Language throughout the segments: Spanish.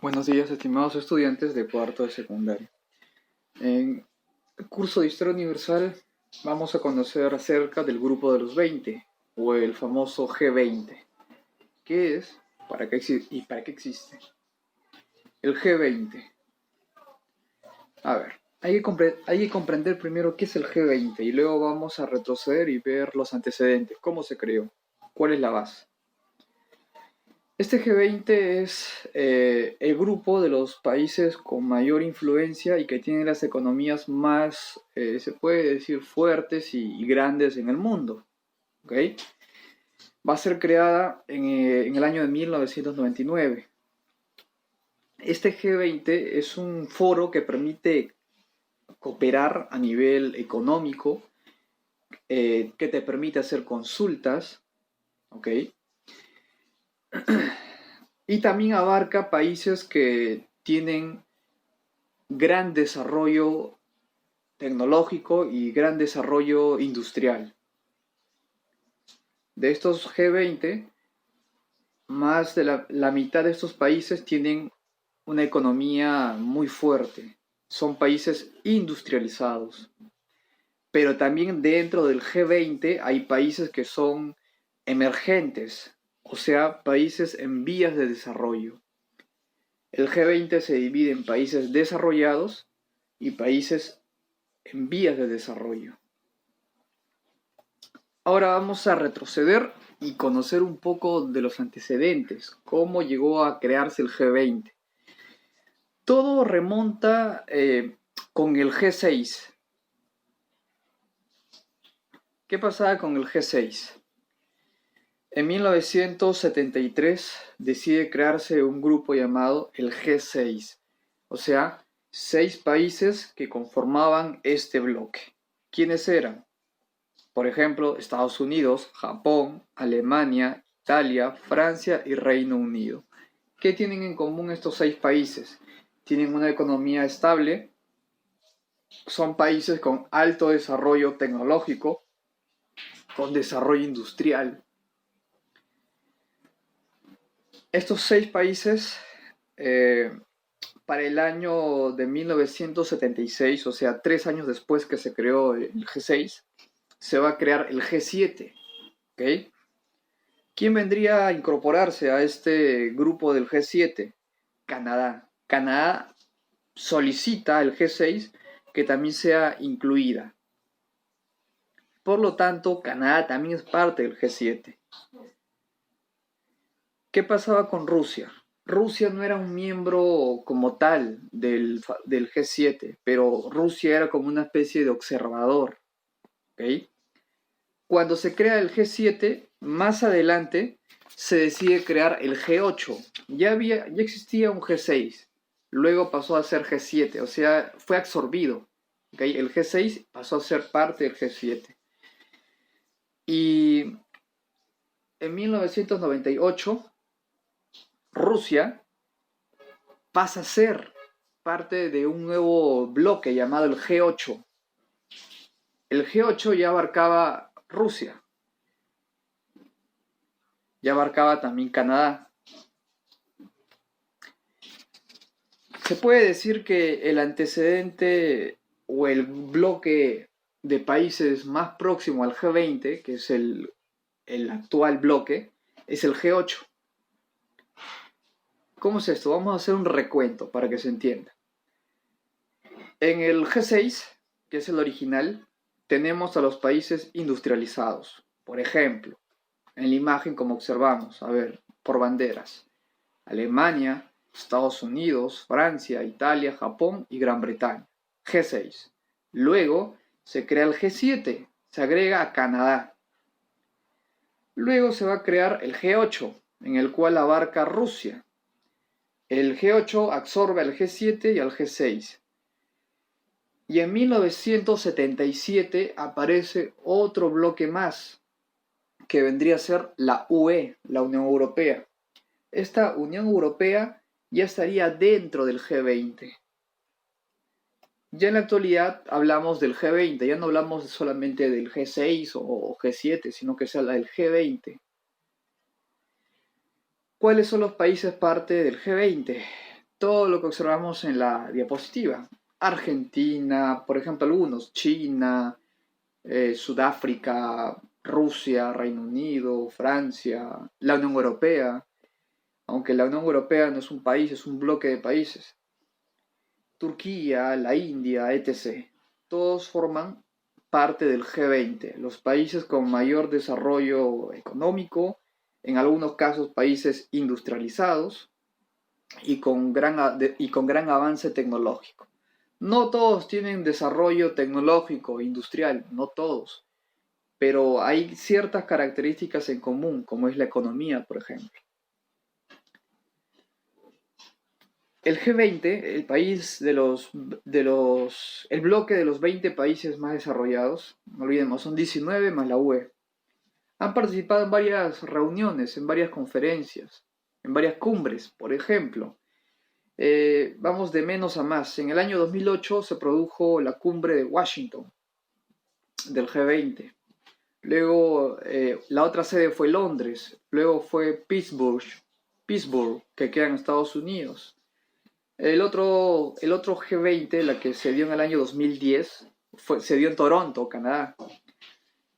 Buenos días, estimados estudiantes de cuarto de secundaria. En el curso de Historia Universal vamos a conocer acerca del grupo de los 20, o el famoso G20. ¿Qué es? ¿Para qué y para qué existe? El G20. A ver, hay que comprender primero qué es el G20 y luego vamos a retroceder y ver los antecedentes, cómo se creó, cuál es la base. Este G20 es el grupo de los países con mayor influencia y que tienen las economías más, se puede decir, fuertes y grandes en el mundo. ¿Okay? Va a ser creada en el año de 1999. Este G20 es un foro que permite cooperar a nivel económico, que te permite hacer consultas, ¿ok? Y también abarca países que tienen gran desarrollo tecnológico y gran desarrollo industrial. De estos G20, más de la mitad de estos países tienen una economía muy fuerte. Son países industrializados. Pero también dentro del G20 hay países que son emergentes, o sea, países en vías de desarrollo. El G20 se divide en países desarrollados y países en vías de desarrollo. Ahora vamos a retroceder y conocer un poco de los antecedentes, cómo llegó a crearse el G20. Todo remonta con el G6. ¿Qué pasaba con el G6? En 1973 decide crearse un grupo llamado el G6, o sea, 6 países que conformaban este bloque. ¿Quiénes eran? Por ejemplo, Estados Unidos, Japón, Alemania, Italia, Francia y Reino Unido. ¿Qué tienen en común estos 6 países? Tienen una economía estable, son países con alto desarrollo tecnológico, con desarrollo industrial. Estos 6 países, para el año de 1976, o sea, 3 años después que se creó el G6, se va a crear el G7. ¿Okay? ¿Quién vendría a incorporarse a este grupo del G7? Canadá. Canadá solicita al G6 que también sea incluida. Por lo tanto, Canadá también es parte del G7. ¿Qué pasaba con Rusia? Rusia no era un miembro como tal del G7, pero Rusia era como una especie de observador. ¿Okay? Cuando se crea el G7, más adelante se decide crear el G8. Ya existía un G6, luego pasó a ser G7, o sea, fue absorbido. ¿Okay? El G6 pasó a ser parte del G7. Y en 1998, Rusia pasa a ser parte de un nuevo bloque llamado el G8. El G8 ya abarcaba Rusia, ya abarcaba también Canadá. Se puede decir que el antecedente o el bloque de países más próximo al G20, que es el actual bloque, es el G8. ¿Cómo es esto? Vamos a hacer un recuento para que se entienda. En el G6, que es el original, tenemos a los países industrializados. Por ejemplo, en la imagen como observamos, a ver, por banderas, Alemania, Estados Unidos, Francia, Italia, Japón y Gran Bretaña. G6. Luego se crea el G7, se agrega a Canadá. Luego se va a crear el G8, en el cual abarca Rusia. El G8 absorbe al G7 y al G6. Y en 1977 aparece otro bloque más, que vendría a ser la UE, la Unión Europea. Esta Unión Europea ya estaría dentro del G20. Ya en la actualidad hablamos del G20, ya no hablamos solamente del G6 o G7, sino que se habla del G20. ¿Cuáles son los países parte del G20? todo lo que observamos en la diapositiva. Argentina, por ejemplo, algunos, China, Sudáfrica, Rusia, Reino Unido, Francia, la Unión Europea, aunque la Unión Europea no es un país, es un bloque de países. Turquía, la India, etc. Todos forman parte del G20, los países con mayor desarrollo económico, en algunos casos países industrializados y con gran avance tecnológico. No todos tienen desarrollo tecnológico, industrial, no todos, pero hay ciertas características en común, como es la economía, por ejemplo. El G20, el país el bloque de los 20 países más desarrollados, no olvidemos, son 19 más la UE, han participado en varias reuniones, en varias conferencias, en varias cumbres, por ejemplo. Vamos de menos a más. En el año 2008 se produjo la cumbre de Washington del G20. Luego la otra sede fue Londres. Luego fue Pittsburgh, que queda en Estados Unidos. El otro G20, la que se dio en el año 2010, se dio en Toronto, Canadá.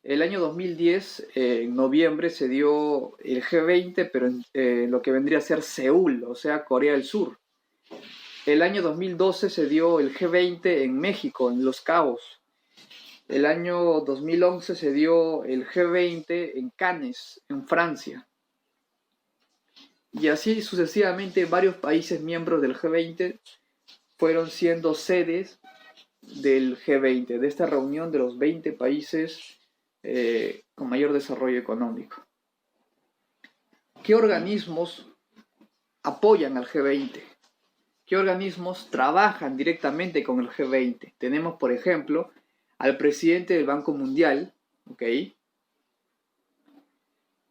El año 2010, en noviembre, se dio el G20, pero en lo que vendría a ser Seúl, o sea, Corea del Sur. El año 2012 se dio el G20 en México, en Los Cabos. El año 2011 se dio el G20 en Cannes, en Francia. Y así sucesivamente varios países miembros del G20 fueron siendo sedes del G20, de esta reunión de los 20 países con mayor desarrollo económico. ¿Qué organismos apoyan al G20? ¿Qué organismos trabajan directamente con el G20? Tenemos, por ejemplo, al presidente del Banco Mundial, ¿ok?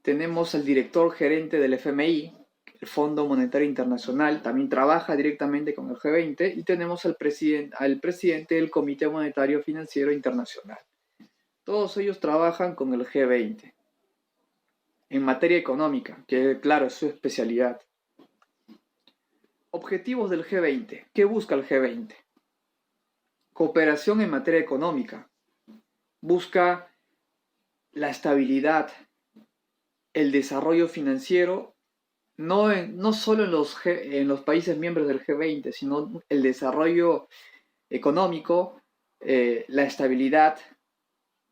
Tenemos al director gerente del FMI, el Fondo Monetario Internacional, también trabaja directamente con el G20, y tenemos al presidente del Comité Monetario Financiero Internacional. Todos ellos trabajan con el G20 en materia económica, que claro, es su especialidad. Objetivos del G20. ¿Qué busca el G20? Cooperación en materia económica. Busca la estabilidad, el desarrollo financiero, no solo en los países miembros del G20, sino el desarrollo económico, la estabilidad,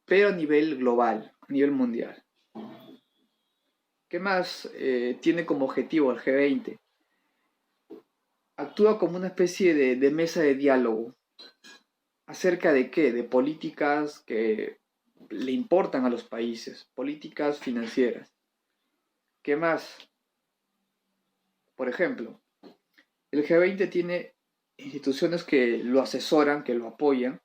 pero a nivel global, a nivel mundial. ¿Qué más tiene como objetivo el G20? Actúa como una especie de mesa de diálogo. ¿Acerca de qué? De políticas que le importan a los países, políticas financieras. ¿Qué más? Por ejemplo, el G20 tiene instituciones que lo asesoran, que lo apoyan,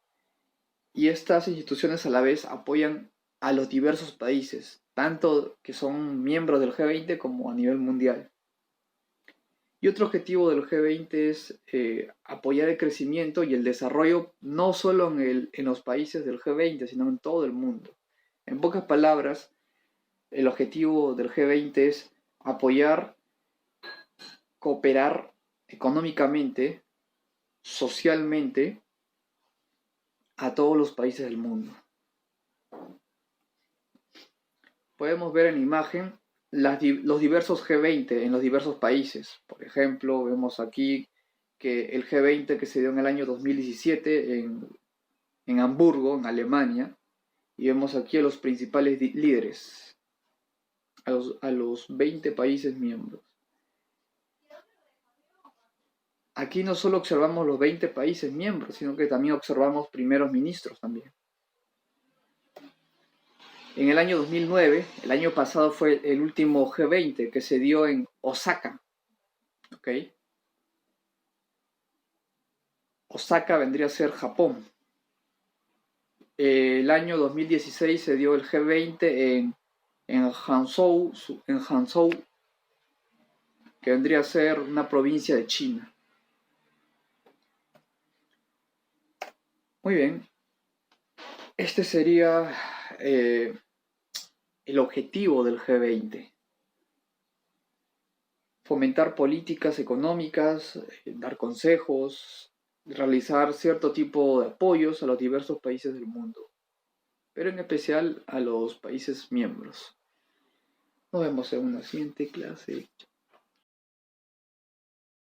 y estas instituciones a la vez apoyan a los diversos países, tanto que son miembros del G20 como a nivel mundial. Y otro objetivo del G20 es apoyar el crecimiento y el desarrollo no solo en los países del G20, sino en todo el mundo. En pocas palabras, el objetivo del G20 es apoyar, cooperar económicamente, socialmente, a todos los países del mundo. Podemos ver en la imagen los diversos G20 en los diversos países. Por ejemplo, vemos aquí que el G20 que se dio en el año 2017 en Hamburgo, en Alemania, y vemos aquí a los principales líderes, a los 20 países miembros. Aquí no solo observamos los 20 países miembros, sino que también observamos primeros ministros también. En el año 2009, el año pasado fue el último G20 que se dio en Osaka. ¿Ok? Osaka vendría a ser Japón. El año 2016 se dio el G20 en Hangzhou, que vendría a ser una provincia de China. Muy bien. Este sería el objetivo del G20. fomentar políticas económicas, dar consejos, realizar cierto tipo de apoyos a los diversos países del mundo, pero en especial a los países miembros. Nos vemos en una siguiente clase.